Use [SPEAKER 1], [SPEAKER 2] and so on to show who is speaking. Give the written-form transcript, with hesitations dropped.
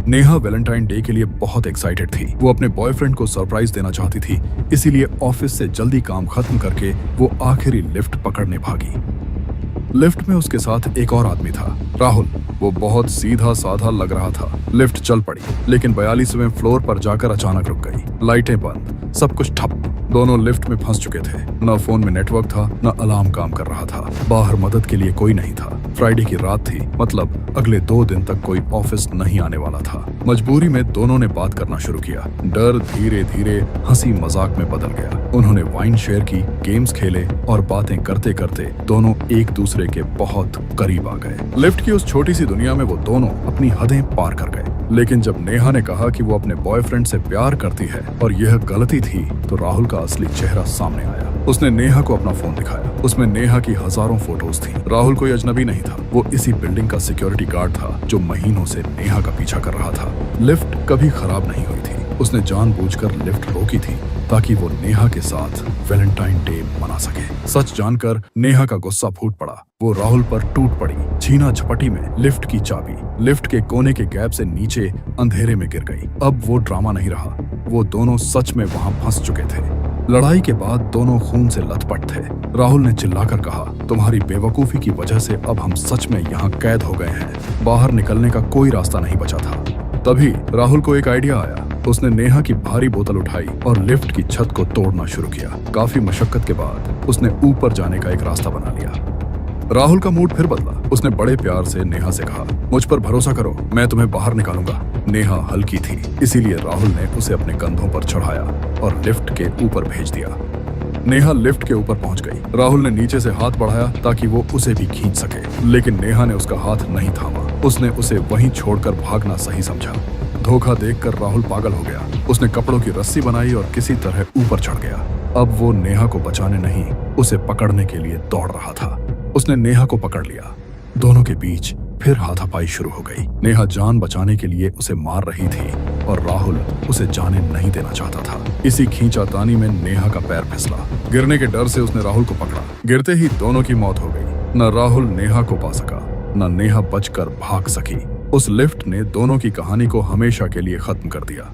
[SPEAKER 1] Neha Valentine day के लिए बहुत एक्साइटेड थी। वो अपने बॉयफ्रेंड को सरप्राइज देना चाहती थी, इसीलिए ऑफिस से जल्दी काम खत्म करके वो आखिरी लिफ्ट पकड़ने भागी। लिफ्ट में उसके साथ एक और आदमी था, राहुल। वो बहुत सीधा साधा लग रहा था। लिफ्ट चल पड़ी, लेकिन 42वें फ्लोर पर जाकर अचानक रुक गई। लाइटें बंद, सब कुछ ठप। दोनों लिफ्ट में फंस चुके थे। न फोन में नेटवर्क था, न अलार्म काम कर रहा था। बाहर मदद के लिए कोई नहीं था। फ्राइडे की रात थी, मतलब अगले 2 दिन तक कोई ऑफिस नहीं आने वाला था। मजबूरी में दोनों ने बात करना शुरू किया। डर धीरे धीरे हंसी मजाक में बदल गया। उन्होंने वाइन शेयर की, गेम्स खेले और बातें करते करते दोनों एक दूसरे के बहुत करीब आ गए। लिफ्ट की उस छोटी सी दुनिया में वो दोनों अपनी हदें पार कर गए। लेकिन जब नेहा ने कहा कि वो अपने बॉयफ्रेंड से प्यार करती है और यह गलती थी, तो राहुल का असली चेहरा सामने आया। उसने नेहा को अपना फोन दिखाया। उसमें नेहा की हजारों फोटोज थी। राहुल कोई अजनबी नहीं था, वो इसी बिल्डिंग का सिक्योरिटी गार्ड था जो महीनों से नेहा का पीछा कर रहा था। लिफ्ट कभी खराब नहीं हुई थी। उसने जानबूझकर लिफ्ट रोकी थी ताकि वो नेहा के साथ वैलेंटाइन डे मना सके। सच जानकर नेहा का गुस्सा फूट पड़ा। वो राहुल पर टूट पड़ी। छीना झपटी में लिफ्ट की चाबी लिफ्ट के कोने के गैप से नीचे अंधेरे में गिर गई। अब वो ड्रामा नहीं रहा, वो दोनों सच में वहां फंस चुके थे। लड़ाई के बाद दोनों खून से लथपथ थे। राहुल ने चिल्लाकर कहा, तुम्हारी बेवकूफी की वजह से अब हम सच में यहाँ कैद हो गए हैं। बाहर निकलने का कोई रास्ता नहीं बचा था। तभी राहुल को एक आइडिया आया। उसने नेहा की भारी बोतल उठाई और लिफ्ट की छत को तोड़ना शुरू किया। काफी मशक्कत के बाद उसने ऊपर जाने का एक रास्ता बना लिया। राहुल का मूड फिर बदला। उसने बड़े प्यार से नेहा से कहा, मुझ पर भरोसा करो, मैं तुम्हें बाहर निकालूंगा। नेहा हल्की थी, इसीलिए राहुल ने उसे अपने कंधों पर चढ़ाया और लिफ्ट के ऊपर भेज दिया। नेहा लिफ्ट के ऊपर पहुंच गई। राहुल ने नीचे से हाथ बढ़ाया ताकि वो उसे भी खींच सके, लेकिन नेहा ने उसका हाथ नहीं थामा। उसने उसे वहीं छोड़कर भागना सही समझा। धोखा देखकर राहुल पागल हो गया। उसने कपड़ों की रस्सी बनाई और किसी तरह ऊपर चढ़ गया। अब वो नेहा को बचाने नहीं, उसे पकड़ने के लिए दौड़ रहा था। उसने नेहा को पकड़ लिया। दोनों के बीच फिर हाथापाई शुरू हो गई। नेहा जान बचाने के लिए उसे मार रही थी और राहुल उसे जाने नहीं देना चाहता था। इसी खींचातानी में नेहा का पैर फिसला। गिरने के डर से उसने राहुल को पकड़ा। गिरते ही दोनों की मौत हो गई। न राहुल नेहा को पा सका, न नेहा बचकर भाग सकी। उस लिफ्ट ने दोनों की कहानी को हमेशा के लिए खत्म कर दिया।